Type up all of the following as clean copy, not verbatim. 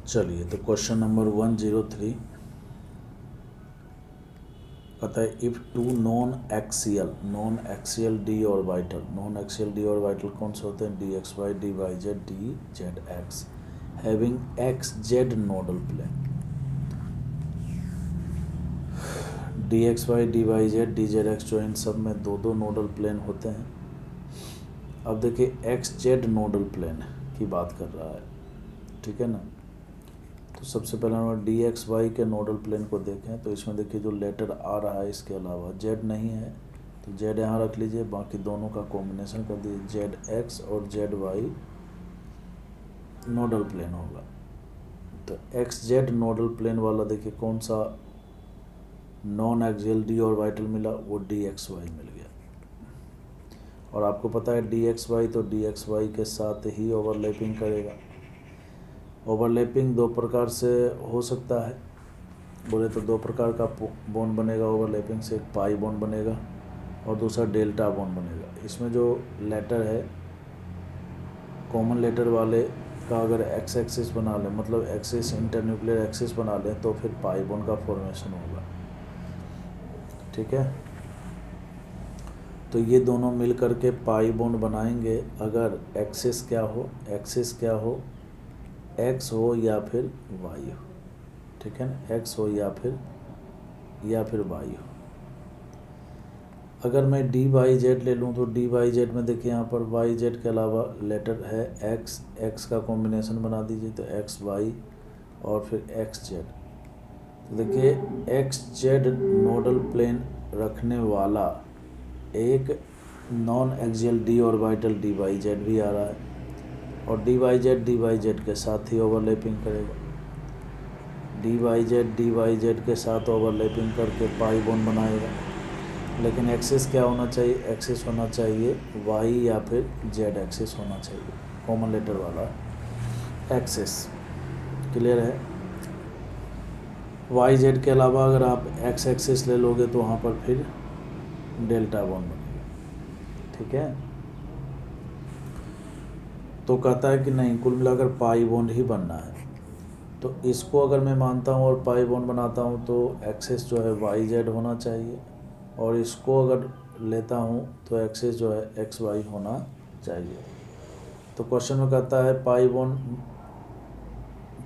चलिए तो question number 103 कहता है if two non axial d orbital कौन से होते हैं, d x y d y z d z x having x z nodal plane. D x y d y z d z x जो इन सब में दो दो नोडल प्लेन होते हैं। अब देखिए एक्स जेड नोडल प्लेन की बात कर रहा है, ठीक है ना। तो सबसे पहले हम डी एक्स वाई के नोडल प्लेन को देखें तो इसमें देखिए जो लेटर आ रहा है इसके अलावा जेड नहीं है, तो जेड यहाँ रख लीजिए, बाकी दोनों का कॉम्बिनेशन कर दीजिए, जेड एक्स और जेड वाई नोडल प्लेन होगा। तो एक्स जेड नोडल प्लेन वाला देखिए कौन सा नॉन एक्सियल डी ऑर्बिटल मिला, वो डी एक्स वाई मिल गया। और आपको पता है डी एक्स वाई तो डी एक्स वाई के साथ ही ओवरलैपिंग करेगा। ओवरलैपिंग दो प्रकार से हो सकता है, बोले तो दो प्रकार का बॉन्ड बनेगा ओवरलैपिंग से, एक पाई बॉन्ड बनेगा और दूसरा डेल्टा बॉन्ड बनेगा। इसमें जो लेटर है कॉमन लेटर वाले का अगर एक्स एक्सिस बना लें, मतलब एक्सिस इंटरन्यूक्लियर एक्सिस बना लें, तो फिर पाई बॉन्ड का फॉर्मेशन होगा, ठीक है। तो ये दोनों मिल करके पाई बॉन्ड बनाएंगे अगर एक्सिस क्या हो, एक्स हो या फिर वाई हो, ठीक है ना, एक्स हो या फिर वाई हो। अगर मैं डी वाई जेड ले लूँ तो डी वाई जेड में देखिए यहाँ पर वाई जेड के अलावा लेटर है एक्स का कॉम्बिनेशन बना दीजिए, तो एक्स वाई और फिर एक्स जेड। तो देखिए एक्स जेड नोडल प्लेन रखने वाला एक non axial d orbital d y z भी आ रहा है, और डी वाई जेड के साथ ही ओवरलैपिंग करेगा। डी वाई जेड के साथ ओवरलैपिंग करके पाई बॉन्ड बनाएगा। लेकिन एक्सिस क्या होना चाहिए, एक्सिस होना चाहिए वाई या फिर जेड एक्सिस होना चाहिए, कॉमन लेटर वाला एक्सिस। क्लियर है। वाई जेड के अलावा अगर आप एक्स एक्सिस ले लोगे तो वहाँ पर फिर डेल्टा बॉन्ड बनेगा, ठीक है। तो कहता है कि नहीं, कुल मिलाकर पाई बॉन्ड ही बनना है। तो इसको अगर मैं मानता हूँ और पाई बॉन्ड बनाता हूँ तो एक्सिस जो है वाई जेड होना चाहिए, और इसको अगर लेता हूँ तो एक्सिस जो है एक्स वाई होना चाहिए। तो क्वेश्चन में कहता है pi bond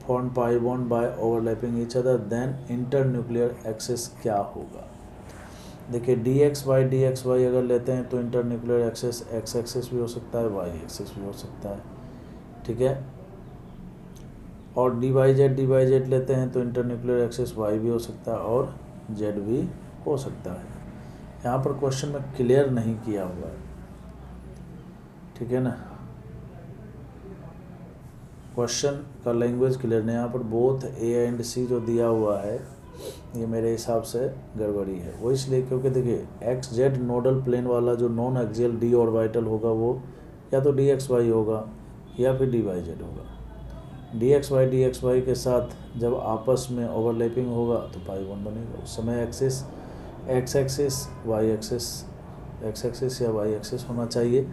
form pi bond by overlapping each other, then internuclear axis क्या होगा। देखिए डी एक्स वाई अगर लेते हैं तो इंटरन्यूक्लियर एक्सिस एक्स एक्सिस भी हो सकता है, वाई एक्सिस भी हो सकता है, ठीक है। और डी वाई जेड लेते हैं तो इंटरन्यूक्लियर एक्सिस वाई भी हो सकता है और जेड भी हो सकता है। यहाँ पर क्वेश्चन में क्लियर नहीं किया हुआ है, ठीक है ना। क्वेश्चन का लैंग्वेज क्लियर नहीं, यहाँ पर बोथ ए एंड सी जो दिया हुआ है ये मेरे हिसाब से गड़बड़ी है। वो इसलिए क्योंकि देखिए एक्स जेड नोडल प्लेन वाला जो नॉन एक्सियल डी ऑर्बिटल होगा वो या तो डी एक्स वाई होगा या फिर डी वाई जेड होगा। डी एक्स वाई के साथ जब आपस में ओवरलैपिंग होगा तो पाई बॉन्ड बनेगा। उस समय axis X axis Y axis, X axis या वाई एक्सिस होना चाहिए।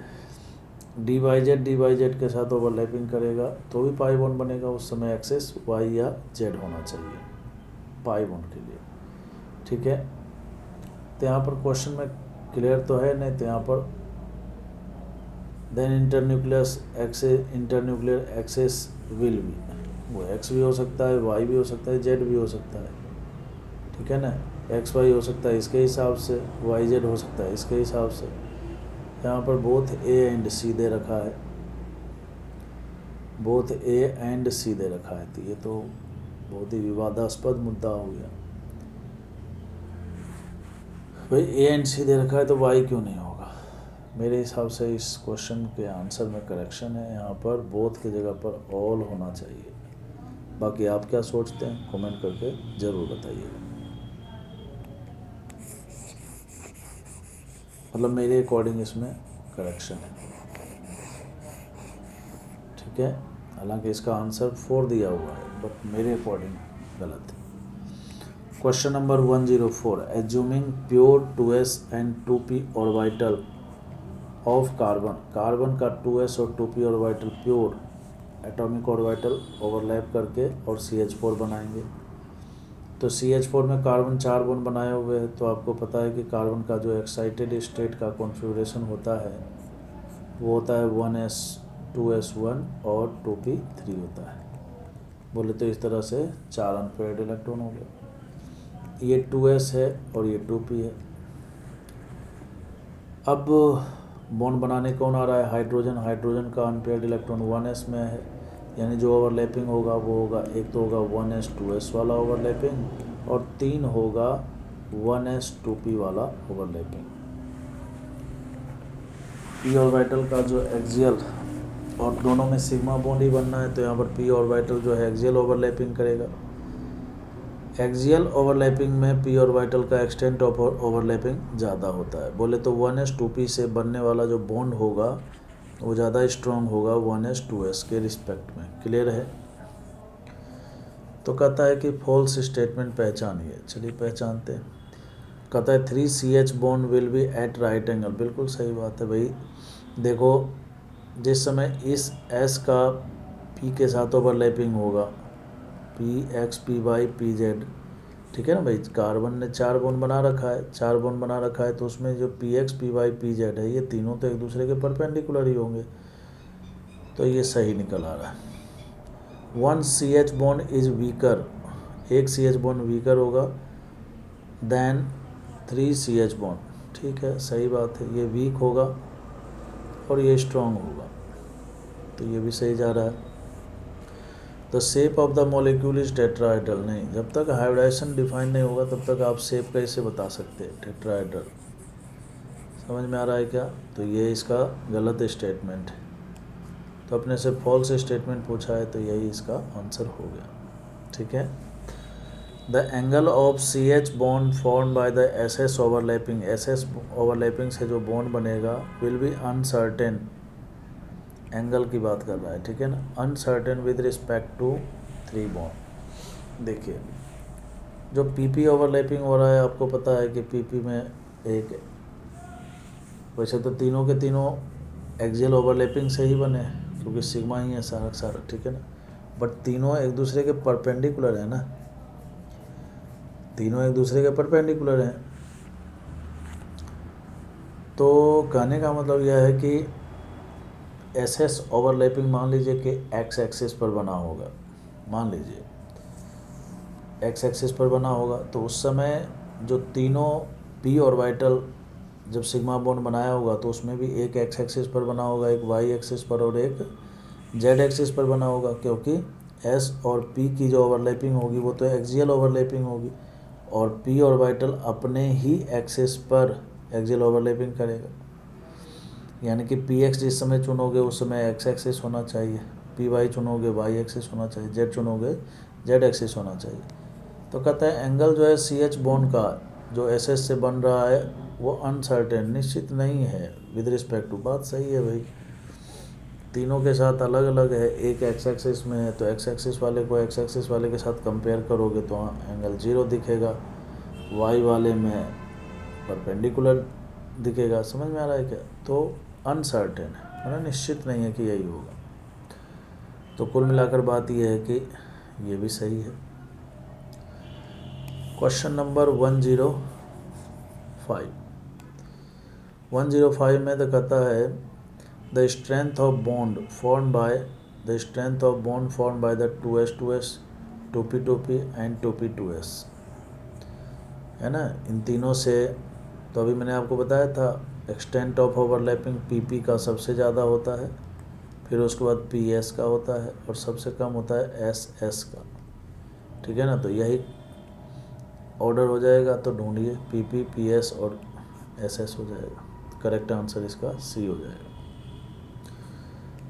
डी वाई जेड के साथ ओवरलैपिंग करेगा तो भी पाई बॉन्ड बनेगा, उस समय एक्सिस वाई या जेड होना चाहिए पाई बॉन्ड के लिए, ठीक है। तो यहाँ पर क्वेश्चन में क्लियर तो है नहीं, तो यहाँ पर देन इंटरन्यूक्लियर एक्सिस विल भी, वो एक्स भी हो सकता है, वाई भी हो सकता है, जेड भी हो सकता है, ठीक है ना। एक्स वाई हो सकता है इसके हिसाब से, वाई जेड हो सकता है इसके हिसाब से। यहाँ पर बोथ ए एंड सी दे रखा है, बोथ ए एंड सी दे रखा है, तो ये तो बहुत ही विवादास्पद मुद्दा हो गया। भाई ए एंड सी दे रखा है तो वाई क्यों नहीं होगा। मेरे हिसाब से इस क्वेश्चन के आंसर में करेक्शन है, यहाँ पर बोथ की जगह पर ऑल होना चाहिए। बाकी आप क्या सोचते हैं कमेंट करके ज़रूर बताइएगा। मतलब मेरे अकॉर्डिंग इसमें करेक्शन है, ठीक है। हालांकि इसका आंसर 4 दिया हुआ है बट मेरे अकॉर्डिंग गलत है। Question number 104 assuming pure 2s and 2p orbital of carbon, carbon का 2s और 2p orbital pure atomic orbital overlap करके और CH4 बनाएंगे। तो CH4 में कार्बन 4 बॉन्ड बनाए हुए हैं, तो आपको पता है कि कार्बन का जो एक्साइटेड स्टेट का कॉन्फ़िगरेशन होता है वो होता है 1s 2s1 और 2p3 होता है। बोले तो इस तरह से 4 अनपेयर्ड इलेक्ट्रॉन हो गए। ये 2s है और ये 2p है। अब बॉन्ड बनाने कौन आ रहा है? हाइड्रोजन। हाइड्रोजन का अनपेयर्ड इलेक्ट्रॉन 1s में है, यानी जो ओवरलैपिंग होगा वो होगा, एक तो होगा 1s 2s वाला ओवरलैपिंग और 3 होगा 1s 2p वाला ओवरलैपिंग। p ऑर्बिटल का जो एक्सियल, और दोनों में सिग्मा बॉन्ड ही बनना है, तो यहाँ पर p ऑर्बिटल जो है एक्सियल ओवरलैपिंग करेगा। एक्सियल ओवरलैपिंग में p ऑर्बिटल का एक्सटेंट ऑफ ओवरलैपिंग ज़्यादा होता है। बोले तो 1s 2p से बनने वाला जो बॉन्ड होगा वो ज़्यादा स्ट्रॉन्ग होगा 1s 2s के रिस्पेक्ट में। क्लियर है? तो कहता है कि फॉल्स स्टेटमेंट पहचानिए। चलिए पहचानते हैं। कहता है 3CH bond will be at right angle. बिल्कुल सही बात है भाई। देखो, जिस समय इस S का P के साथ ओवरलैपिंग होगा, PX PY PZ, ठीक है ना भाई, कार्बन ने 4 बॉन्ड बना रखा है, 4 बॉन्ड बना रखा है, तो उसमें जो PX PY PZ है ये तीनों तो एक दूसरे के परपेंडिकुलर ही होंगे, तो ये सही निकल आ रहा है। 1CH बॉन्ड इज वीकर, एक CH बॉन्ड वीकर होगा देन 3CH बॉन्ड। ठीक है, सही बात है, ये वीक होगा और ये स्ट्रॉन्ग होगा, तो ये भी सही जा रहा है। The shape of the molecule is tetrahedral. नहीं, जब तक हाइब्रिडाइजेशन डिफाइन नहीं होगा तब तक आप शेप कैसे बता सकते हैं टेट्राहेड्रल? समझ में आ रहा है क्या? तो ये इसका गलत स्टेटमेंट है। तो अपने से फॉल्स स्टेटमेंट पूछा है, तो यही इसका आंसर हो गया। ठीक है। The angle of CH bond form by the SS overlapping, SS overlapping से जो बॉन्ड बनेगा विल बी अनसर्टेन। एंगल की बात कर रहा है, ठीक है ना, uncertain with respect to 3 bond. देखिए, जो PP ओवरलैपिंग हो रहा है, आपको पता है कि PP में एक, वैसे तो तीनों के तीनों एक्सियल ओवरलैपिंग से ही बने हैं क्योंकि सिग्मा ही है सारा सारा, ठीक है ना, बट तीनों एक दूसरे के परपेंडिकुलर है ना, तीनों एक दूसरे के परपेंडिकुलर हैं। तो कहने का मतलब यह है कि SS ओवरलैपिंग मान लीजिए कि X एक्सिस पर बना होगा, मान लीजिए X एक्सिस पर बना होगा, तो उस समय जो तीनों P ऑर्बिटल जब सिग्मा बॉन्ड बनाया होगा तो उसमें भी एक X एक्सिस पर बना होगा, एक Y एक्सिस पर और एक Z एक्सिस पर बना होगा, क्योंकि S और P की जो ओवरलैपिंग होगी वो तो एक्सियल ओवरलैपिंग होगी और P ऑर्बिटल अपने ही एक्सिस पर एक्सियल ओवरलैपिंग करेगा। यानी कि PX जिस समय चुनोगे उस समय X एक्सिस होना चाहिए, PY चुनोगे Y एक्सिस होना चाहिए, Z चुनोगे Z एक्सिस होना चाहिए। तो कहता है एंगल जो है CH बॉन्ड का जो SS से बन रहा है वो अनसर्टेन, निश्चित नहीं है विद रिस्पेक्ट टू। बात सही है भाई, तीनों के साथ अलग अलग है, एक X एक्सिस में है तो X एक्सिस वाले को X एक्सिस वाले के साथ कंपेयर करोगे तो एंगल 0 दिखेगा, Y वाले में परपेंडिकुलर दिखेगा। समझ में आ रहा है क्या? तो अनसर्टेन है ना, निश्चित नहीं है कि यही होगा। तो कुल मिलाकर बात यह है कि ये भी सही है। क्वेश्चन नंबर 105 में तो कहता है the strength of bond form by the 2s 2s 2p 2p and 2p 2s, है ना। इन तीनों से तो अभी मैंने आपको बताया था एक्सटेंट ऑफ ओवरलैपिंग PP का सबसे ज़्यादा होता है, फिर उसके बाद PS का होता है और सबसे कम होता है SS का, ठीक है ना। तो यही ऑर्डर हो जाएगा, तो ढूंढिए PP PS और SS हो जाएगा। करेक्ट आंसर इसका C हो जाएगा।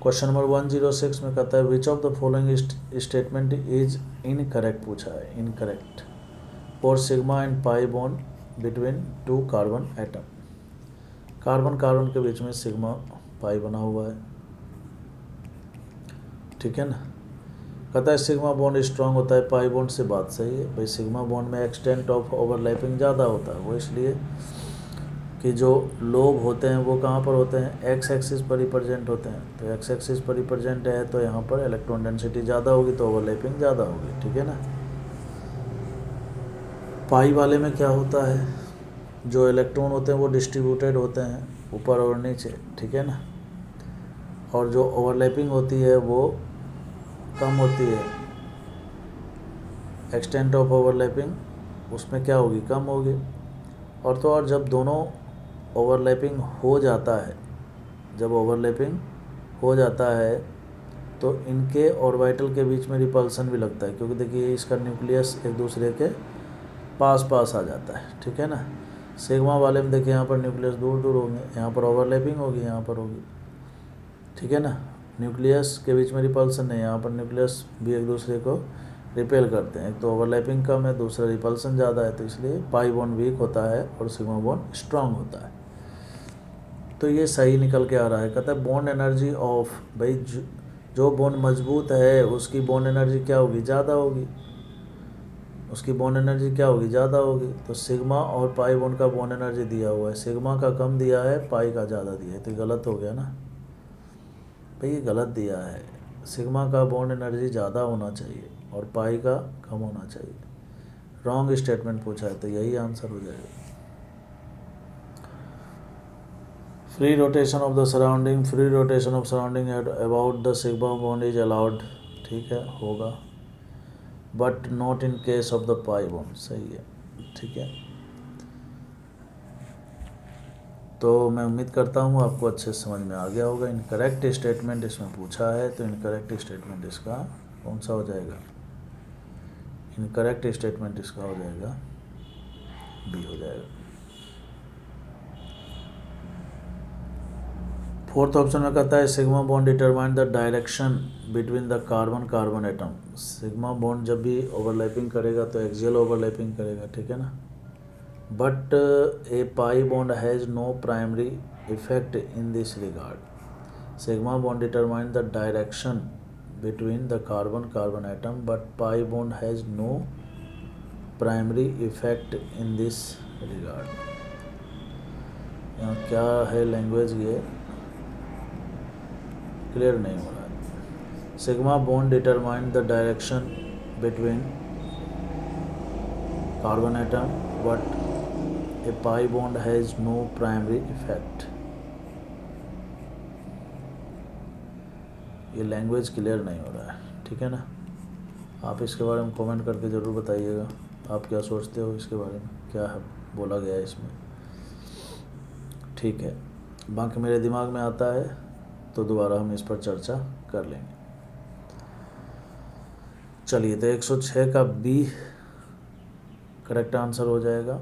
क्वेश्चन नंबर 106 में कहता है which of the following statement is incorrect पूछा है। Incorrect for sigma and pi bond between 2 carbon atom. Carbon carbon के बीच में सिग्मा पाई बना हुआ है, ठीक है ना। कहता है सिग्मा बॉन्ड स्ट्रांग होता है पाई बॉन्ड से। बात सही है भाई, सिग्मा बॉन्ड में एक्सटेंट ऑफ ओवरलैपिंग ज़्यादा होता है, वो इसलिए कि जो लोब होते हैं वो कहाँ पर होते हैं, एक्स एक्सिस पर रिप्रेजेंट होते हैं। तो एक्स एक्सिस पर रिप्रेजेंट है तो यहाँ पर इलेक्ट्रॉन डेंसिटी ज़्यादा होगी, तो ओवरलैपिंग ज़्यादा होगी, ठीक है ना। पाई वाले में क्या होता है, जो इलेक्ट्रॉन होते हैं वो डिस्ट्रीब्यूटेड होते हैं ऊपर और नीचे, ठीक है ना। और जो ओवरलैपिंग होती है वो कम होती है, एक्सटेंट ऑफ ओवरलैपिंग उसमें क्या होगी, कम होगी। और तो और जब दोनों ओवरलैपिंग हो जाता है, जब ओवरलैपिंग हो जाता है तो इनके ऑर्बिटल के बीच में रिपल्सन भी लगता है, क्योंकि देखिए इसका न्यूक्लियस एक दूसरे के पास पास आ जाता है, ठीक है ना। सिग्मा वाले में देखिए यहाँ पर न्यूक्लियस दूर दूर होंगे, यहाँ पर ओवरलैपिंग होगी, यहाँ पर होगी, ठीक है ना। न्यूक्लियस के बीच में रिपल्सन है, यहाँ पर न्यूक्लियस भी एक दूसरे को रिपेल करते हैं। एक तो ओवरलैपिंग कम है, दूसरा रिपल्सन ज़्यादा है, तो इसलिए पाई बॉन्ड वीक होता है और सिग्मा बॉन्ड स्ट्रांग होता है। तो ये सही निकल के आ रहा है। कहता है बॉन्ड एनर्जी ऑफ, भाई जो बॉन्ड मजबूत है उसकी बॉन्ड एनर्जी क्या होगी, ज़्यादा होगी, उसकी बॉन्ड एनर्जी क्या होगी, ज़्यादा होगी। तो सिग्मा और पाई बॉन्ड का बॉन्ड एनर्जी दिया हुआ है, सिग्मा का कम दिया है, पाई का ज़्यादा दिया है, तो गलत हो गया ना भाई, ये गलत दिया है। सिग्मा का बॉन्ड एनर्जी ज़्यादा होना चाहिए और पाई का कम होना चाहिए। रॉन्ग स्टेटमेंट पूछा है, तो यही आंसर हो जाएगा। Free rotation of the surrounding, free rotation of surrounding at about the sigma bond is allowed, ठीक है, होगा, but not in case of the pi bond, सही है, ठीक है। तो मैं उम्मीद करता हूँ आपको अच्छे से समझ में आ गया होगा। इनकरेक्ट स्टेटमेंट इसमें पूछा है, तो इनकरेक्ट स्टेटमेंट इसका कौन सा हो जाएगा, इनकरेक्ट स्टेटमेंट इसका हो जाएगा बी हो जाएगा। फोर्थ ऑप्शन में कहता है sigma bond determine the direction between the carbon carbon atom. Sigma bond जब भी ओवरलैपिंग करेगा तो एक्सियल ओवरलैपिंग करेगा, ठीक है ना। But A pi bond has no primary effect in this regard. Sigma bond determine the direction between the carbon carbon atom, but pi bond has no primary effect in this regard. यहाँ क्या है language, ये clear नहीं हो रहा है। Sigma bond determine the direction between carbon atom, but A pi bond has no primary effect. ये language clear नहीं हो रहा है, ठीक है ना। आप इसके बारे में कमेंट करके ज़रूर बताइएगा, आप क्या सोचते हो इसके बारे में, क्या है बोला गया है इसमें, ठीक है। बाकी मेरे दिमाग में आता है तो दोबारा हम इस पर चर्चा कर लेंगे। चलिए, तो 106 का बी करेक्ट आंसर हो जाएगा।